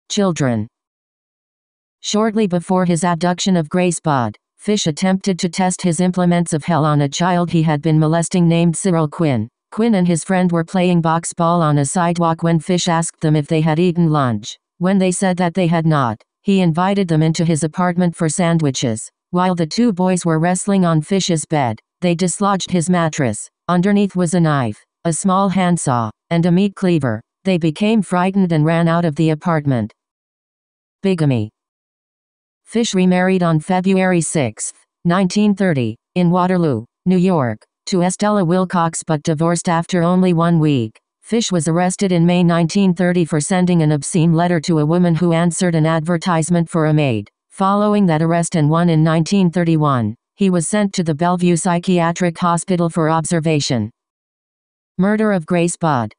Children. Shortly before his abduction of Grace Budd, Fish attempted to test his implements of hell on a child he had been molesting named Cyril Quinn. Quinn and his friend were playing box ball on a sidewalk when Fish asked them if they had eaten lunch. When they said that they had not, he invited them into his apartment for sandwiches. While the two boys were wrestling on Fish's bed, they dislodged his mattress. Underneath was a knife, a small handsaw, and a meat cleaver. They became frightened and ran out of the apartment. Bigamy. Fish remarried on February 6, 1930, in Waterloo, New York, to Estella Wilcox but divorced after only 1 week. Fish was arrested in May 1930 for sending an obscene letter to a woman who answered an advertisement for a maid. Following that arrest and one in 1931, he was sent to the Bellevue Psychiatric Hospital for observation. Murder of Grace Budd.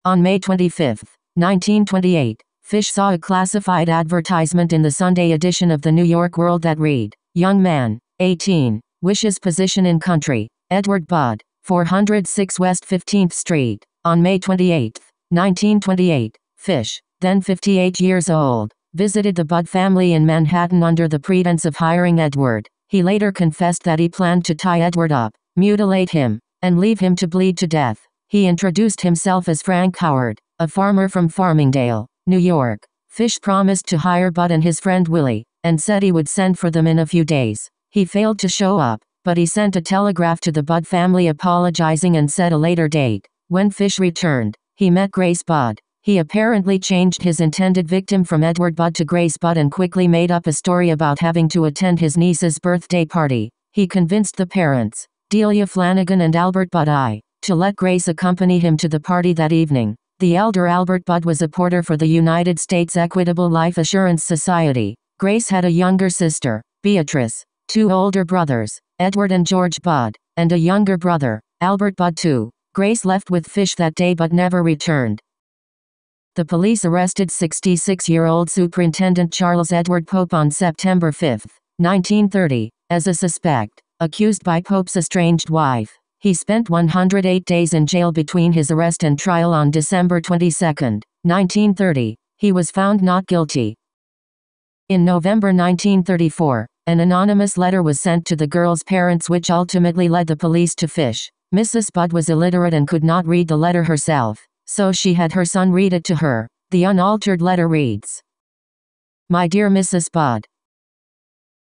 On May 25, 1928, Fish saw a classified advertisement in the Sunday edition of the New York World that read, "Young man, 18, wishes position in country, Edward Budd, 406 West 15th Street." On May 28, 1928, Fish, then 58 years old, visited the Budd family in Manhattan under the pretense of hiring Edward. He later confessed that he planned to tie Edward up, mutilate him, and leave him to bleed to death. He introduced himself as Frank Howard, a farmer from Farmingdale, New York. Fish promised to hire Budd and his friend Willie, and said he would send for them in a few days. He failed to show up, but he sent a telegraph to the Budd family apologizing and set a later date. When Fish returned, he met Grace Budd. He apparently changed his intended victim from Edward Budd to Grace Budd and quickly made up a story about having to attend his niece's birthday party. He convinced the parents, Delia Flanagan and Albert Budd to let Grace accompany him to the party that evening. The elder Albert Budd was a porter for the United States Equitable Life Assurance Society. Grace had a younger sister, Beatrice, 2 older brothers, Edward and George Budd, and a younger brother, Albert Budd too. Grace left with Fish that day but never returned. The police arrested 66-year-old Superintendent Charles Edward Pope on September 5, 1930, as a suspect, accused by Pope's estranged wife. He spent 108 days in jail between his arrest and trial on December 22, 1930. He was found not guilty. In November 1934, an anonymous letter was sent to the girl's parents which ultimately led the police to Fish. Mrs. Budd was illiterate and could not read the letter herself, so she had her son read it to her. The unaltered letter reads, "My dear Mrs. Budd.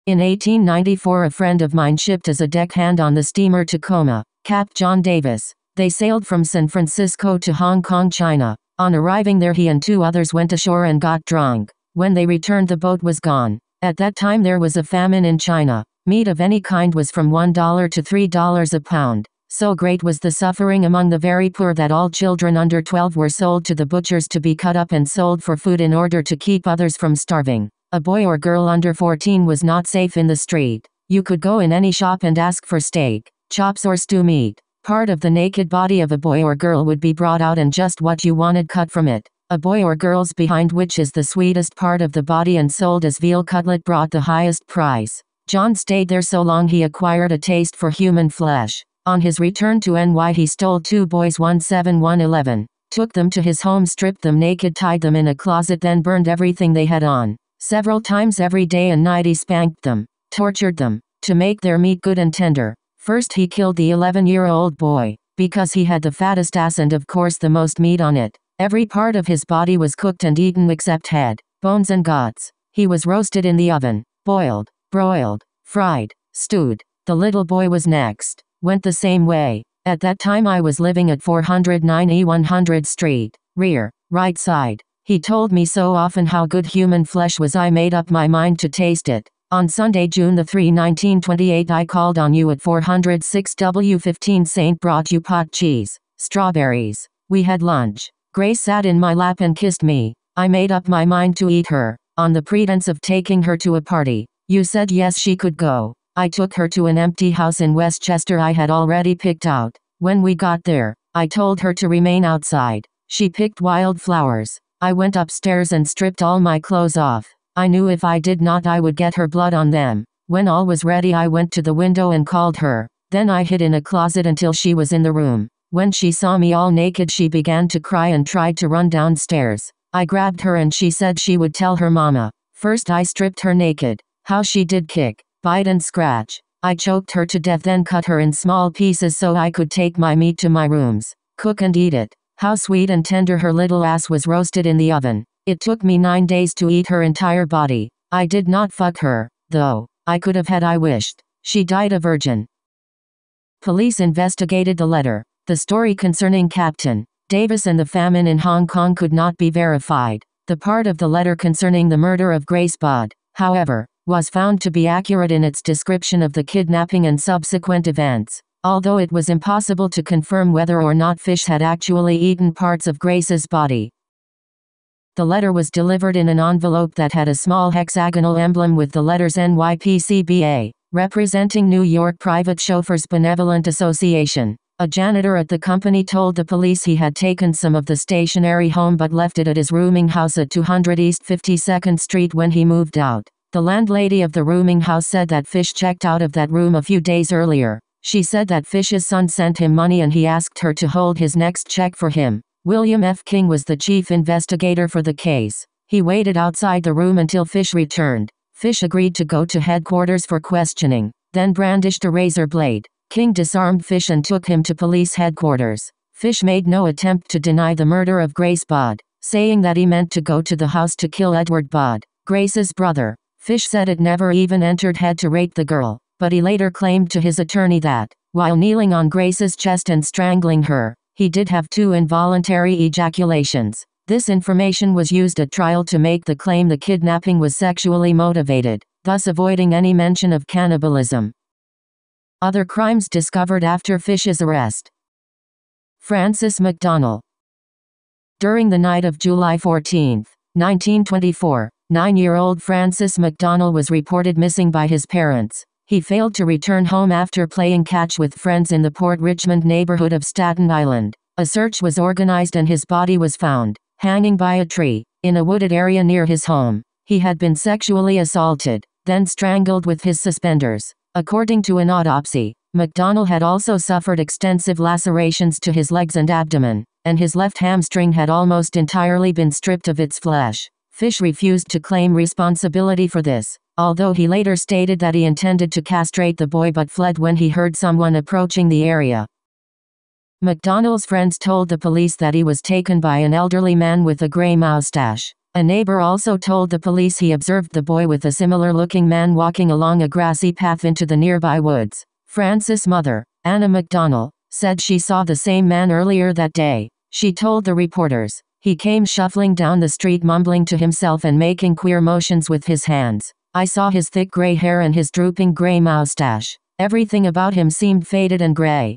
In 1894 a friend of mine shipped as a deckhand on the steamer Tacoma, Cap John Davis. They sailed from San Francisco to Hong Kong, China. On arriving there he and 2 others went ashore and got drunk. When they returned the boat was gone. At that time there was a famine in China. Meat of any kind was from $1 to $3 a pound. So great was the suffering among the very poor that all children under 12 were sold to the butchers to be cut up and sold for food in order to keep others from starving. A boy or girl under 14 was not safe in the street. You could go in any shop and ask for steak, chops or stew meat. Part of the naked body of a boy or girl would be brought out and just what you wanted cut from it. A boy or girl's behind, which is the sweetest part of the body and sold as veal cutlet, brought the highest price. John stayed there so long he acquired a taste for human flesh. On his return to NY he stole 2 boys 1, 7, 1, 11, took them to his home, stripped them naked, tied them in a closet, then burned everything they had on. Several times every day and night he spanked them, tortured them, to make their meat good and tender. First he killed the 11-year-old boy, because he had the fattest ass and of course the most meat on it. Every part of his body was cooked and eaten except head, bones and guts. He was roasted in the oven, boiled, broiled, fried, stewed. The little boy was next. Went the same way. At that time I was living at 409 E 100th Street, rear, right side. He told me so often how good human flesh was I made up my mind to taste it. On Sunday, June 3, 1928 I called on you at 406 W15 St. brought you pot cheese, strawberries. We had lunch. Grace sat in my lap and kissed me. I made up my mind to eat her, on the pretense of taking her to a party. You said yes she could go. I took her to an empty house in Westchester I had already picked out. When we got there, I told her to remain outside. She picked wildflowers. I went upstairs and stripped all my clothes off. I knew if I did not I would get her blood on them. When all was ready I went to the window and called her. Then I hid in a closet until she was in the room. When she saw me all naked she began to cry and tried to run downstairs. I grabbed her and she said she would tell her mama. First I stripped her naked. How she did kick, bite and scratch. I choked her to death, then cut her in small pieces so I could take my meat to my rooms, cook and eat it. How sweet and tender her little ass was roasted in the oven. It took me 9 days to eat her entire body. I did not fuck her, though. I could have had I wished. She died a virgin. Police investigated the letter. The story concerning Captain Davis and the famine in Hong Kong could not be verified. The part of the letter concerning the murder of Grace Budd, however, was found to be accurate in its description of the kidnapping and subsequent events, although it was impossible to confirm whether or not Fish had actually eaten parts of Grace's body. The letter was delivered in an envelope that had a small hexagonal emblem with the letters NYPCBA, representing New York Private Chauffeurs Benevolent Association. A janitor at the company told the police he had taken some of the stationery home but left it at his rooming house at 200 East 52nd Street when he moved out. The landlady of the rooming house said that Fish checked out of that room a few days earlier. She said that Fish's son sent him money and he asked her to hold his next check for him. William F. King was the chief investigator for the case. He waited outside the room until Fish returned. Fish agreed to go to headquarters for questioning, then brandished a razor blade. King disarmed Fish and took him to police headquarters. Fish made no attempt to deny the murder of Grace Budd, saying that he meant to go to the house to kill Edward Budd, Grace's brother. Fish said it never even entered head to rape the girl, but he later claimed to his attorney that, while kneeling on Grace's chest and strangling her, he did have 2 involuntary ejaculations. This information was used at trial to make the claim the kidnapping was sexually motivated, thus avoiding any mention of cannibalism. Other crimes discovered after Fish's arrest. Francis McDonnell. During the night of July 14, 1924, 9-year-old Francis McDonnell was reported missing by his parents. He failed to return home after playing catch with friends in the Port Richmond neighborhood of Staten Island. A search was organized and his body was found, hanging by a tree, in a wooded area near his home. He had been sexually assaulted, then strangled with his suspenders. According to an autopsy, McDonnell had also suffered extensive lacerations to his legs and abdomen, and his left hamstring had almost entirely been stripped of its flesh. Fish refused to claim responsibility for this, although he later stated that he intended to castrate the boy but fled when he heard someone approaching the area. McDonnell's friends told the police that he was taken by an elderly man with a gray mustache. A neighbor also told the police he observed the boy with a similar-looking man walking along a grassy path into the nearby woods. Francis' mother, Anna McDonnell, said she saw the same man earlier that day. She told the reporters, "He came shuffling down the street mumbling to himself and making queer motions with his hands. I saw his thick gray hair and his drooping gray mustache. Everything about him seemed faded and gray."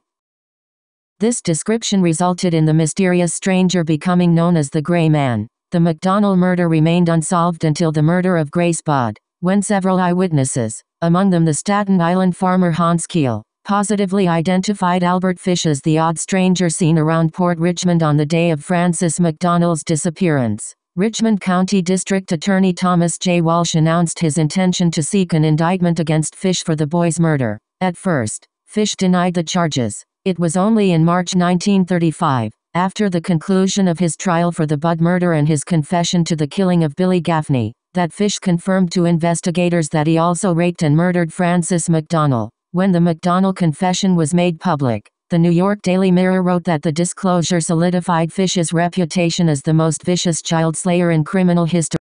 This description resulted in the mysterious stranger becoming known as the Gray Man. The McDonnell murder remained unsolved until the murder of Grace Budd, when several eyewitnesses, among them the Staten Island farmer Hans Keel, positively identified Albert Fish as the odd stranger seen around Port Richmond on the day of Francis McDonnell's disappearance. Richmond County District Attorney Thomas J. Walsh announced his intention to seek an indictment against Fish for the boy's murder. At first, Fish denied the charges. It was only in March 1935, after the conclusion of his trial for the Budd murder and his confession to the killing of Billy Gaffney, that Fish confirmed to investigators that he also raped and murdered Francis McDonnell. When the McDonnell confession was made public, the New York Daily Mirror wrote that the disclosure solidified Fish's reputation as the most vicious child slayer in criminal history.